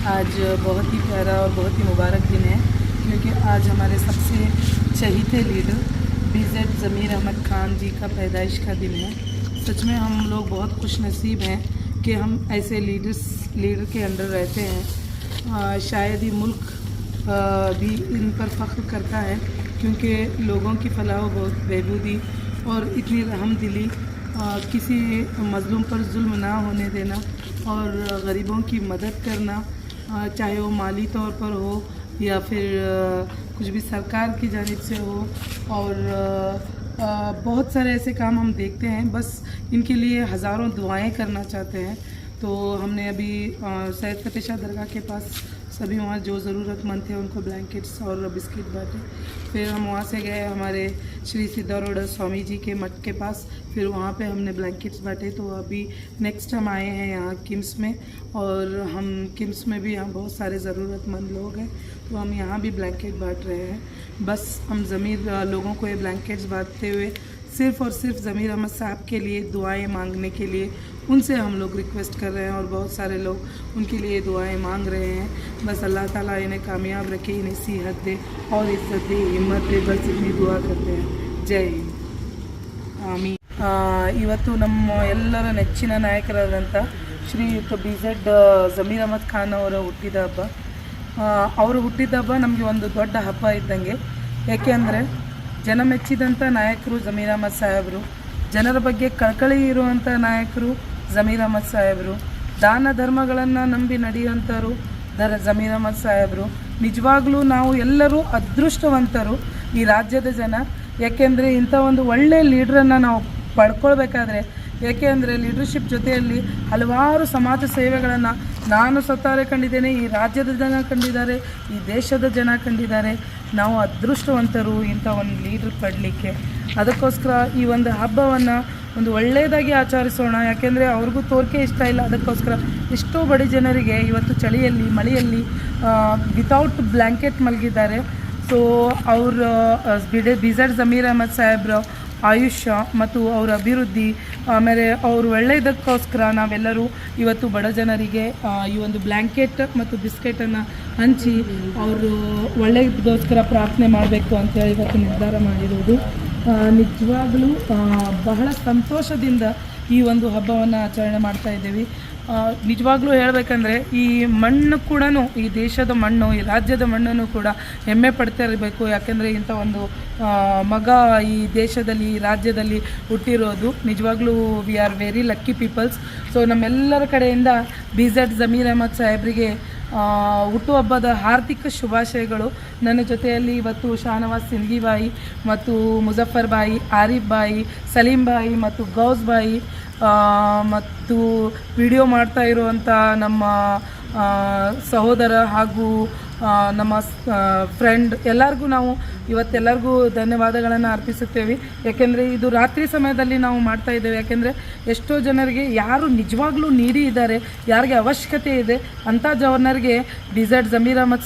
आज बहुत ही प्यारा और बहुत ही मुबारक दिन है, क्योंकि आज हमारे सबसे चहीते लीडर बीजेड ज़मीर अहमद खान जी का पैदाइश का दिन है। सच में हम लोग बहुत खुश नसीब हैं कि हम ऐसे लीडर के अंडर रहते हैं। शायद ही मुल्क भी इन पर फ़ख्र करता है, क्योंकि लोगों की फलाह व बहबूदी और इतनी रहमदिली, किसी मज़लूम पर जुल्म ना होने देना और गरीबों की मदद करना, चाहे वो माली तौर पर हो या फिर कुछ भी सरकार की जानिब से हो। और बहुत सारे ऐसे काम हम देखते हैं, बस इनके लिए हज़ारों दुआएं करना चाहते हैं। तो हमने अभी सैयद फतेह शाह दरगाह के पास सभी वहाँ जो ज़रूरतमंद थे उनको ब्लैंकेट्स और बिस्किट बांटे। फिर हम वहाँ से गए हमारे श्री सिद्धारूढ़ स्वामी जी के मठ के पास, फिर वहाँ पे हमने ब्लैंकेट्स बांटे। तो अभी नेक्स्ट हम आए हैं यहाँ किम्स में, और हम किम्स में भी यहाँ बहुत सारे ज़रूरतमंद लोग हैं, तो हम यहाँ भी ब्लैंकेट बांट रहे हैं। बस हम ज़मीर लोगों को ये ब्लैंकेट्स बांटते हुए सिर्फ़ और सिर्फ ज़मीर अहमद साहब के लिए दुआएं मांगने के लिए उनसे हम लोग रिक्वेस्ट कर रहे हैं, और बहुत सारे लोग उनके लिए दुआएं मांग रहे हैं। बस अल्लाह ताला इन्हें कामयाब रखे, इन्हें सेहत दे और इज़्ज़त दे, हिम्मत दे, बस इतनी दुआ करते हैं। जय हिंद, आमीन। ಇವತ್ತು ನಮ್ಮ ಎಲ್ಲರ ನೆಚ್ಚಿನ ನಾಯಕರಾದಂಥ ಶ್ರೀಯುತ BZ ज़मीर अहमद ಖಾನ್ ಅವರ ಹುಟ್ಟಿದ ಹಬ್ಬ. ಅವರು ಹುಟ್ಟಿದ ಹಬ್ಬ ನಮಗೆ ಒಂದು ದೊಡ್ಡ ಹಬ್ಬ ಇದ್ದಂಗೆ. ಏಕೆಂದರೆ ಜನ ಮೆಚ್ಚಿದಂಥ ನಾಯಕರು ज़मीर अहमद ಸಾಹೇಬರು, ಜನರ ಬಗ್ಗೆ ಕಳಕಳಿ ಇರುವಂಥ ನಾಯಕರು ज़मीर अहमद ಸಾಹೇಬರು, ದಾನ ಧರ್ಮಗಳನ್ನು ನಂಬಿ ನಡೆಯುವಂಥವ್ರು ज़मीर अहमद ಸಾಹೇಬರು. ನಿಜವಾಗ್ಲೂ ನಾವು ಎಲ್ಲರೂ ಅದೃಷ್ಟವಂತರು ಈ ರಾಜ್ಯದ ಜನ. ಯಾಕೆಂದರೆ ಇಂಥ ಒಂದು ಒಳ್ಳೆಯ ಲೀಡ್ರನ್ನು ನಾವು ಪಡ್ಕೊಳ್ಬೇಕಾದ್ರೆ, ಏಕೆಂದರೆ ಲೀಡರ್ಶಿಪ್ ಜೊತೆಯಲ್ಲಿ ಹಲವಾರು ಸಮಾಜ ಸೇವೆಗಳನ್ನು ನಾನು ಸ್ವತಃ ಕಂಡಿದ್ದೇನೆ, ಈ ರಾಜ್ಯದ ಜನ ಕಂಡಿದ್ದಾರೆ, ಈ ದೇಶದ ಜನ ಕಂಡಿದ್ದಾರೆ. ನಾವು ಅದೃಷ್ಟವಂತರು ಇಂಥ ಒಂದು ಲೀಡ್ರ್ ಪಡಲಿಕ್ಕೆ. ಅದಕ್ಕೋಸ್ಕರ ಈ ಒಂದು ಹಬ್ಬವನ್ನು ಒಂದು ಒಳ್ಳೆಯದಾಗಿ ಆಚರಿಸೋಣ. ಯಾಕೆಂದರೆ ಅವ್ರಿಗೂ ತೋರಿಕೆ ಇಷ್ಟ ಇಲ್ಲ, ಅದಕ್ಕೋಸ್ಕರ ಎಷ್ಟೋ ಬಡ ಜನರಿಗೆ ಇವತ್ತು ಚಳಿಯಲ್ಲಿ ಮಳೆಯಲ್ಲಿ ವಿತೌಟ್ ಬ್ಲ್ಯಾಂಕೆಟ್ ಮಲಗಿದ್ದಾರೆ. ಸೊ ಅವರು BZ ज़मीर अहमद ಸಾಹೇಬ್ರ ಆಯುಷ್ಯ ಮತ್ತು ಅವರ ಅಭಿವೃದ್ಧಿ, ಆಮೇಲೆ ಅವರು ಒಳ್ಳೆಯದಕ್ಕೋಸ್ಕರ ನಾವೆಲ್ಲರೂ ಇವತ್ತು ಬಡ ಜನರಿಗೆ ಈ ಒಂದು ಬ್ಲ್ಯಾಂಕೆಟ್ ಮತ್ತು ಬಿಸ್ಕೆಟನ್ನು ಹಂಚಿ ಅವರು ಒಳ್ಳೆಯದಕ್ಕೋಸ್ಕರ ಪ್ರಾರ್ಥನೆ ಮಾಡಬೇಕು ಅಂತೇಳಿ ಇವತ್ತು ನಿರ್ಧಾರ ಮಾಡಿರೋದು. ನಿಜವಾಗಲೂ ಬಹಳ ಸಂತೋಷದಿಂದ ಈ ಒಂದು ಹಬ್ಬವನ್ನು ಆಚರಣೆ ಮಾಡ್ತಾ ಇದ್ದೀವಿ. ನಿಜವಾಗ್ಲೂ ಹೇಳಬೇಕಂದ್ರೆ ಈ ಮಣ್ಣು ಕೂಡ, ಈ ದೇಶದ ಮಣ್ಣು, ಈ ರಾಜ್ಯದ ಮಣ್ಣನ್ನು ಕೂಡ ಹೆಮ್ಮೆ ಪಡ್ತಾ ಇರಬೇಕು. ಯಾಕೆಂದರೆ ಇಂಥ ಒಂದು ಮಗ ಈ ದೇಶದಲ್ಲಿ, ಈ ರಾಜ್ಯದಲ್ಲಿ ಹುಟ್ಟಿರೋದು ನಿಜವಾಗ್ಲೂ we are very lucky peoples. So ನಮ್ಮೆಲ್ಲರ ಕಡೆಯಿಂದ BZ ज़मीर अहमद ಸಾಹೇಬರಿಗೆ ಹುಟ್ಟುಹಬ್ಬದ ಹಾರ್ದಿಕ ಶುಭಾಶಯಗಳು. ನನ್ನ ಜೊತೆಯಲ್ಲಿ ಇವತ್ತು ಶಾನವಾಸ್ ಸಿಂದಗಿ ಬಾಯಿ ಮತ್ತು ಮುಜಫರ್ ಬಾಯಿ, ಆರಿಫ್ ಬಾಯಿ, ಸಲೀಂ ಬಾಯಿ ಮತ್ತು ಗೌಸ್ ಬಾಯಿ ಮತ್ತು ವಿಡಿಯೋ ಮಾಡ್ತಾ ಇರುವಂಥ ನಮ್ಮ ಸಹೋದರ ಹಾಗೂ ನಮ್ಮ ಫ್ರೆಂಡ್ ಎಲ್ಲರಿಗೂ ನಾವು ಇವತ್ತೆಲ್ಲರಿಗೂ ಧನ್ಯವಾದಗಳನ್ನು ಅರ್ಪಿಸುತ್ತೇವೆ. ಯಾಕೆಂದರೆ ಇದು ರಾತ್ರಿ ಸಮಯದಲ್ಲಿ ನಾವು ಮಾಡ್ತಾ ಇದ್ದೇವೆ. ಯಾಕೆಂದರೆ ಎಷ್ಟೋ ಜನರಿಗೆ ಯಾರು ನಿಜವಾಗ್ಲೂ ನೀಡಿ ಇದ್ದಾರೆ, ಯಾರಿಗೆ ಅವಶ್ಯಕತೆ ಇದೆ ಅಂಥ ಜನರಿಗೆ BZ ज़मीर अहमद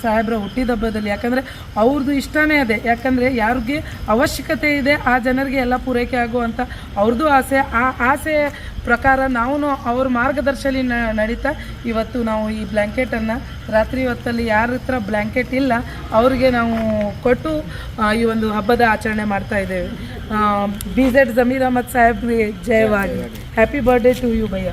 ಸಾಹೇಬ್ರ ಹುಟ್ಟಿದಬ್ಬದಲ್ಲಿ, ಯಾಕಂದರೆ ಅವ್ರದ್ದು ಇಷ್ಟನೇ ಅದೇ. ಯಾಕಂದರೆ ಯಾರಿಗೆ ಅವಶ್ಯಕತೆ ಇದೆ ಆ ಜನರಿಗೆ ಎಲ್ಲ ಪೂರೈಕೆ ಆಗುವಂಥ ಅವ್ರದ್ದು ಆಸೆ. ಆ ಆಸೆ ಪ್ರಕಾರ ನಾವು ಅವ್ರ ಮಾರ್ಗದರ್ಶನ ನಡೀತಾ ಇವತ್ತು ನಾವು ಈ ಬ್ಲ್ಯಾಂಕೆಟನ್ನು ರಾತ್ರಿ ಹೊತ್ತಲ್ಲಿ ಯಾರ ಹತ್ರ ಬ್ಲ್ಯಾಂಕೆಟ್ ಇಲ್ಲ ಅವರಿಗೆ ನಾವು ಕೊಟ್ಟು ಈ ಒಂದು ಹಬ್ಬದ ಆಚರಣೆ ಮಾಡ್ತಾ ಇದ್ದೇವೆ. BZ ज़मीर अहमद ಸಾಹೇಬ್ರಿಗೆ ಜಯವಾಗಲಿ. Happy birthday to you bhaiya.